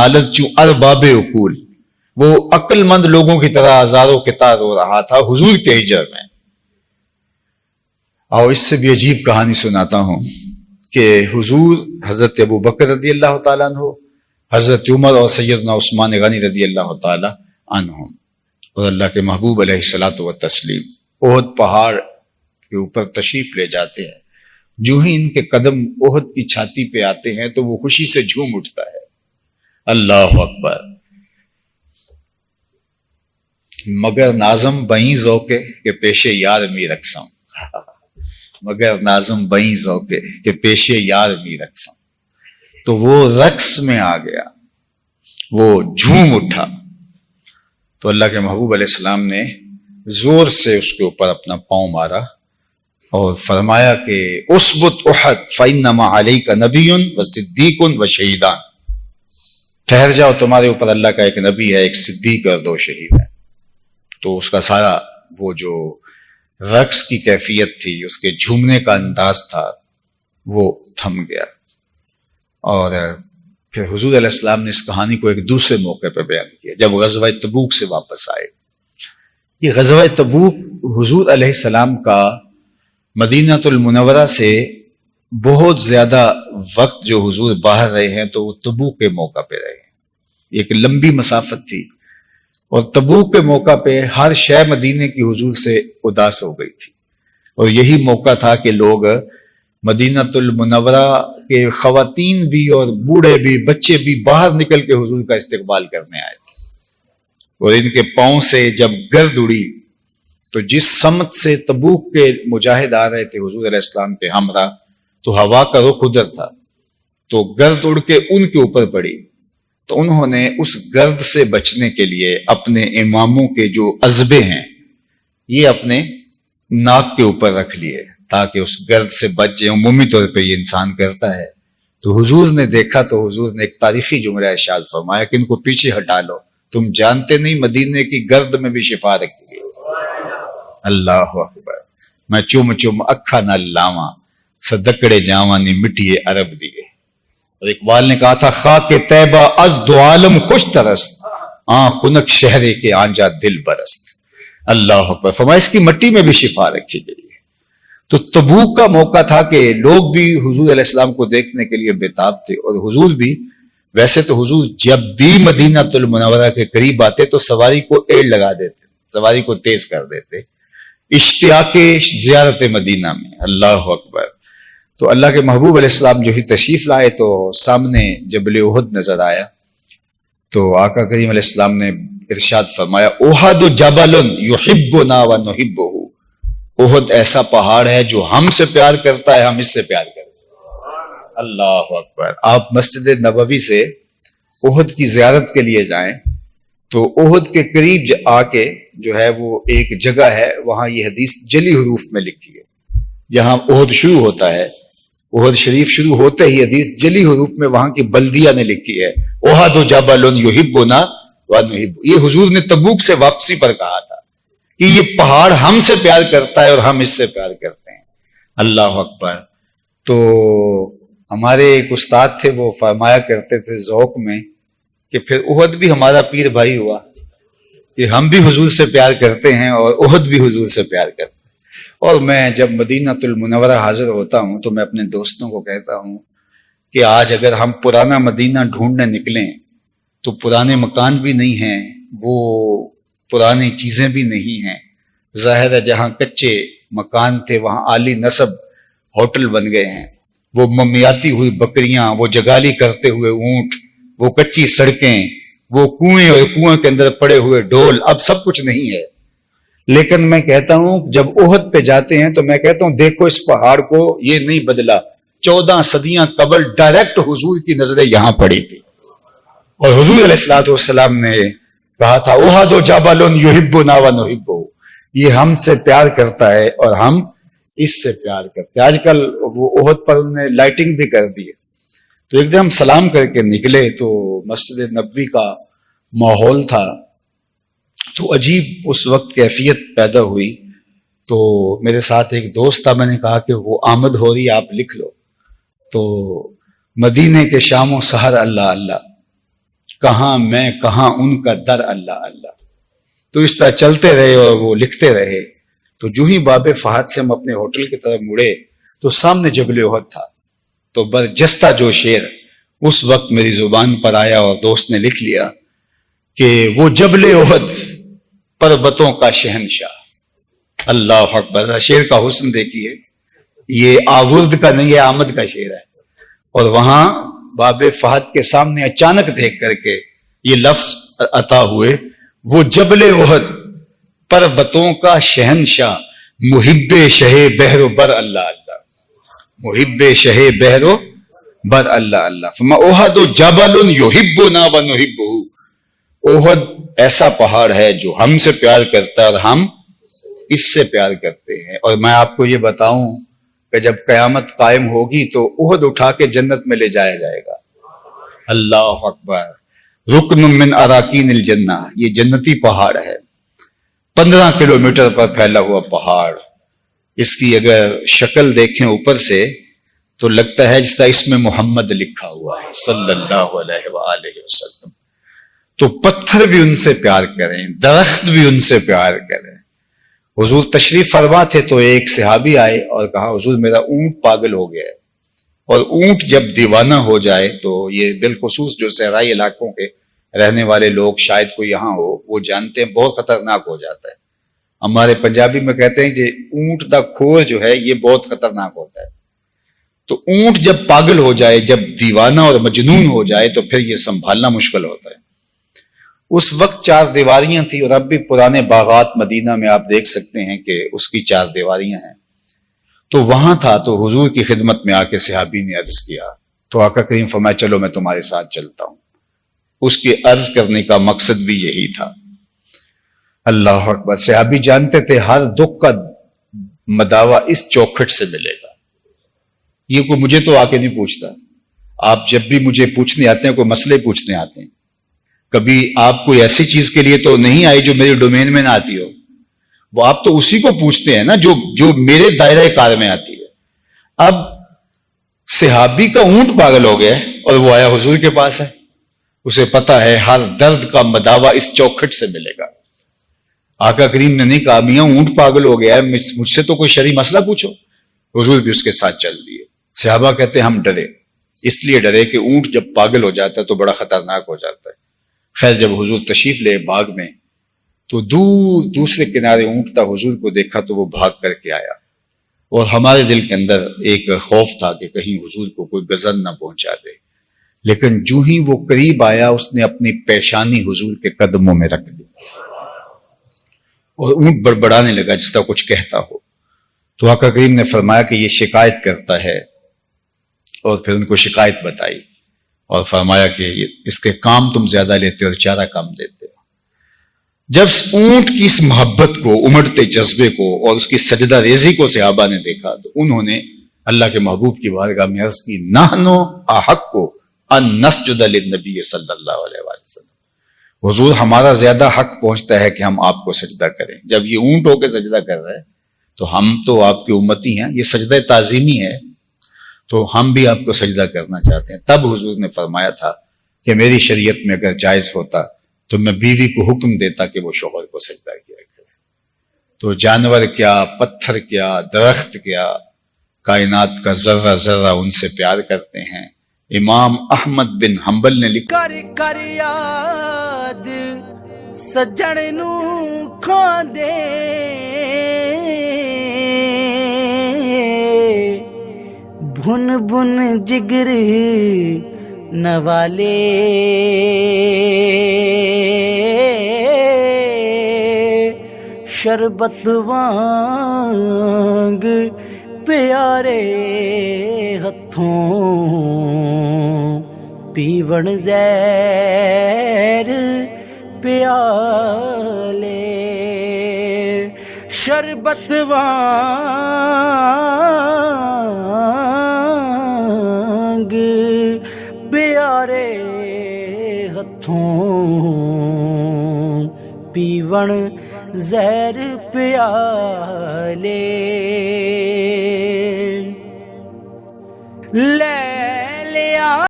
نالت چوں ارباب عقول، وہ عقل مند لوگوں کی طرح ہزاروں کتار ہو رہا تھا حضور کے ہجر میں۔ اور اس سے بھی عجیب کہانی سناتا ہوں کہ حضور حضرت ابو بکر رضی اللہ تعالیٰ عنہ، حضرت عمر اور سیدنا عثمان غنی رضی اللہ تعالیٰ عنہم اور اللہ کے محبوب علیہ الصلوۃ والتسلیم احد پہاڑ کے اوپر تشریف لے جاتے ہیں۔ جو ہی ان کے قدم احد کی چھاتی پہ آتے ہیں تو وہ خوشی سے جھوم اٹھتا ہے۔ اللہ اکبر۔ مگر نازم بئیں ذوقے کہ پیش یار می رقصم، مگر نازم بئیں ذوقے کہ پیش یار می رقصم، تو وہ رقص میں آ گیا، وہ جھوم اٹھا۔ تو اللہ کے محبوب علیہ السلام نے زور سے اس کے اوپر اپنا پاؤں مارا اور فرمایا کہ اثبت احد فإنما علیک نبی و صدیق و شہیدان، ٹھہر جاؤ، تمہارے اوپر اللہ کا ایک نبی ہے، ایک صدیق اور 2 شہید ہیں۔ تو اس کا سارا وہ جو رقص کی کیفیت تھی، اس کے جھومنے کا انداز تھا، وہ تھم گیا۔ اور پھر حضور علیہ السلام نے اس کہانی کو ایک دوسرے موقع پہ بیان کیا جب غزوہ تبوک سے واپس آئے۔ یہ غزوہ تبوک حضور علیہ السلام کا مدینہ المنورہ سے بہت زیادہ وقت جو حضور باہر رہے ہیں تو وہ تبوک کے موقع پہ رہے ہیں۔ ایک لمبی مسافت تھی اور تبوک کے موقع پہ ہر شے مدینے کی حضور سے اداس ہو گئی تھی، اور یہی موقع تھا کہ لوگ مدینہ المنورہ کے خواتین بھی اور بوڑھے بھی بچے بھی باہر نکل کے حضور کا استقبال کرنے آئے تھے۔ اور ان کے پاؤں سے جب گرد اڑی تو جس سمت سے تبوک کے مجاہد آ رہے تھے حضور علیہ السلام کے ہمراہ، تو ہوا کا رخ ادھر تھا، تو گرد اڑ کے ان کے اوپر پڑی، تو انہوں نے اس گرد سے بچنے کے لیے اپنے اماموں کے جو عزبے ہیں یہ اپنے ناک کے اوپر رکھ لیے تاکہ اس گرد سے بچ جائے۔ عمومی طور پہ یہ انسان کرتا ہے۔ تو حضور نے دیکھا تو حضور نے ایک تاریخی جملہ ارشاد فرمایا کہ ان کو پیچھے ہٹا لو، تم جانتے نہیں مدینے کی گرد میں بھی شفا رکھی گئی۔ اللہ اکبر۔ میں چم چم اکھا نہ لاواں صدقڑے جاواں نی مٹیے عرب دیے۔ اور اقبال نے کہا تھا خاک طیبہ از دو عالم خوش ترست، خنک شہرے کے آنجا دل برست۔ اللہ اکبر۔ فرمایا اس کی مٹی میں بھی شفا رکھی گئی ہے۔ تو تبوک کا موقع تھا کہ لوگ بھی حضور علیہ السلام کو دیکھنے کے لیے بےتاب تھے، اور حضور بھی، ویسے تو حضور جب بھی مدینہ المنورہ کے قریب آتے تو سواری کو ایڑ لگا دیتے، سواری کو تیز کر دیتے، اشتیاق زیارت مدینہ میں۔ اللہ اکبر۔ تو اللہ کے محبوب علیہ السلام جو ہی تشریف لائے تو سامنے جبل احد نظر آیا، تو آقا کریم علیہ السلام نے ارشاد فرمایا احد جبل یحبنا ونحبہ، احد ایسا پہاڑ ہے جو ہم سے پیار کرتا ہے، ہم اس سے پیار کرتے ہیں۔ اللہ اکبر۔ آپ مسجد نبوی سے احد کی زیارت کے لیے جائیں تو احد کے قریب آ کے جو ہے وہ ایک جگہ ہے، وہاں یہ حدیث جلی حروف میں لکھی ہے، جہاں احد شروع ہوتا ہے، احد شریف شروع ہوتے ہی حدیث جلی حروف میں وہاں کی بلدیہ نے لکھی ہے احد جبل یحبنا ونحب۔ یہ حضور نے تبوک سے واپسی پر کہا تھا کہ یہ پہاڑ ہم سے پیار کرتا ہے اور ہم اس سے پیار کرتے ہیں۔ اللہ اکبر۔ تو ہمارے ایک استاد تھے، وہ فرمایا کرتے تھے ذوق میں کہ پھر احد بھی ہمارا پیر بھائی ہوا، کہ ہم بھی حضور سے پیار کرتے ہیں اور احد بھی حضور سے پیار کرتے ہیں۔ اور میں جب مدینہ المنورہ حاضر ہوتا ہوں تو میں اپنے دوستوں کو کہتا ہوں کہ آج اگر ہم پرانا مدینہ ڈھونڈنے نکلیں تو پرانے مکان بھی نہیں ہیں، وہ پرانی چیزیں بھی نہیں ہیں۔ ظاہر ہے جہاں کچے مکان تھے وہاں عالی نصب ہوٹل بن گئے ہیں، وہ ممیاتی ہوئی بکریاں، وہ جگالی کرتے ہوئے اونٹ، وہ کچی سڑکیں، وہ کنویں اور کنویں کے اندر پڑے ہوئے ڈھول، اب سب کچھ نہیں ہے۔ لیکن میں کہتا ہوں جب احد پہ جاتے ہیں تو میں کہتا ہوں دیکھو اس پہاڑ کو، یہ نہیں بدلا، 14 صدیاں قبل ڈائریکٹ حضور کی نظریں یہاں پڑی تھی، اور حضور علیہ الصلوۃ والسلام نے کہا تھا احد جبل یحبنا ونحبہ، یہ ہم سے پیار کرتا ہے اور ہم اس سے پیار کرتے ہیں۔ آج کل وہ احد پر انہوں نے لائٹنگ بھی کر دی ہے۔ تو ایک دن ہم سلام کر کے نکلے تو مسجد نبوی کا ماحول تھا، تو عجیب اس وقت کیفیت پیدا ہوئی۔ تو میرے ساتھ ایک دوست تھا، میں نے کہا کہ وہ آمد ہو رہی ہے، آپ لکھ لو۔ تو مدینے کے شام و سحر اللہ اللہ، کہاں میں کہاں ان کا در اللہ اللہ. تو اس طرح چلتے رہے اور وہ لکھتے رہے. تو جو ہی باب فہد سے ہم اپنے ہوٹل کی طرف مڑے تو سامنے جبل احد تھا. تو برجستہ جو شعر اس وقت میری زبان پر آیا اور دوست نے لکھ لیا کہ وہ جبل احد پربتوں کا شہنشاہ. اللہ اکبر. شعر کا حسن دیکھیے, یہ آورد کا نہیں ہے, آمد کا شعر ہے. اور وہاں باب فہد کے سامنے اچانک دیکھ کر کے یہ لفظ عطا ہوئے, وہ جبل احد پربتوں کا شہنشاہ, محب شہ بحر و بر اللہ اللہ, محب شہ بحر و بر اللہ اللہ. فما احد جبل یحبنا ونحبہ. احد ایسا پہاڑ ہے جو ہم سے پیار کرتا ہے اور ہم اس سے پیار کرتے ہیں. اور میں آپ کو یہ بتاؤں کہ جب قیامت قائم ہوگی تو احد اٹھا کے جنت میں لے جایا جائے گا. اللہ اکبر. رکن من اراکین الجنہ, یہ جنتی پہاڑ ہے, 15 کلومیٹر پر پھیلا ہوا پہاڑ. اس کی اگر شکل دیکھیں اوپر سے تو لگتا ہے جس طرح اس میں محمد لکھا ہوا ہے صلی اللہ علیہ وآلہ وسلم. تو پتھر بھی ان سے پیار کریں, درخت بھی ان سے پیار کریں. حضور تشریف فرما تھے تو ایک صحابی آئے اور کہا حضور میرا اونٹ پاگل ہو گیا ہے. اور اونٹ جب دیوانہ ہو جائے تو یہ بالخصوص جو صحرائی علاقوں کے رہنے والے لوگ شاید کوئی یہاں ہو وہ جانتے ہیں بہت خطرناک ہو جاتا ہے. ہمارے پنجابی میں کہتے ہیں کہ اونٹ دا کھور جو ہے یہ بہت خطرناک ہوتا ہے. تو اونٹ جب پاگل ہو جائے, جب دیوانہ اور مجنون ہو جائے تو پھر یہ سنبھالنا مشکل ہوتا ہے. اس وقت 4 دیواریاں تھیں, اور اب بھی پرانے باغات مدینہ میں آپ دیکھ سکتے ہیں کہ اس کی 4 دیواریاں ہیں. تو وہاں تھا تو حضور کی خدمت میں آ کے صحابی نے عرض کیا تو آقا کریم فرمایا چلو میں تمہارے ساتھ چلتا ہوں. اس کی عرض کرنے کا مقصد بھی یہی تھا. اللہ اکبر. صحابی جانتے تھے ہر دکھ کا مداوا اس چوکھٹ سے ملے گا. یہ کوئی مجھے تو آ کے نہیں پوچھتا. آپ جب بھی مجھے پوچھنے آتے ہیں کوئی مسئلے پوچھنے آتے ہیں, کبھی آپ کوئی ایسی چیز کے لیے تو نہیں آئے جو میری ڈومین میں نہ آتی ہو. وہ آپ تو اسی کو پوچھتے ہیں نا جو میرے دائرہ کار میں آتی ہے. اب صحابی کا اونٹ پاگل ہو گیا اور وہ آیا حضور کے پاس ہے. اسے پتا ہے ہر درد کا مداوا اس چوکھٹ سے ملے گا. آقا کریم نے نہیں کہا میاں اونٹ پاگل ہو گیا ہے مجھ سے تو کوئی شرعی مسئلہ پوچھو. حضور بھی اس کے ساتھ چل دیے. صحابہ کہتے ہیں ہم ڈرے, اس لیے ڈرے کہ اونٹ جب پاگل ہو جاتا ہے تو بڑا خطرناک ہو جاتا ہے. خیر جب حضور تشریف لے باغ میں تو دور دوسرے کنارے اونٹ تھا. حضور کو دیکھا تو وہ بھاگ کر کے آیا, اور ہمارے دل کے اندر ایک خوف تھا کہ کہیں حضور کو کوئی غضب نہ پہنچا دے. لیکن جو ہی وہ قریب آیا اس نے اپنی پیشانی حضور کے قدموں میں رکھ دی اور اونٹ بڑبڑانے لگا جس طرح کچھ کہتا ہو. تو آقا کریم نے فرمایا کہ یہ شکایت کرتا ہے, اور پھر ان کو شکایت بتائی اور فرمایا کہ اس کے کام تم زیادہ لیتے اور چارہ کام دیتے ہو. جب اونٹ کی اس محبت کو, امڑتے جذبے کو اور اس کی سجدہ ریزی کو صحابہ نے دیکھا تو انہوں نے اللہ کے محبوب کی بارگاہ میں عرض کی نحنو احق ان نسجد للنبی صلی اللہ علیہ وسلم. حضور ہمارا زیادہ حق پہنچتا ہے کہ ہم آپ کو سجدہ کریں. جب یہ اونٹ ہو کے سجدہ کر رہے تو ہم تو آپ کی امتی ہیں, یہ سجدہ تعظیمی ہے, تو ہم بھی آپ کو سجدہ کرنا چاہتے ہیں. تب حضور نے فرمایا تھا کہ میری شریعت میں اگر جائز ہوتا تو میں بیوی کو حکم دیتا کہ وہ شوہر کو سجدہ کیا کرے. تو جانور کیا, پتھر کیا, درخت کیا, کائنات کا ذرہ ذرہ ان سے پیار کرتے ہیں. امام احمد بن حنبل نے لکھا کر یاد سجن نو کھاندے بھن بھن جگر نوالے شربت وانگ پیارے ہتھوں پیون زہر پیالے شربت وانگ پیارے ہتھوں پیون زہر پیالے لے لیا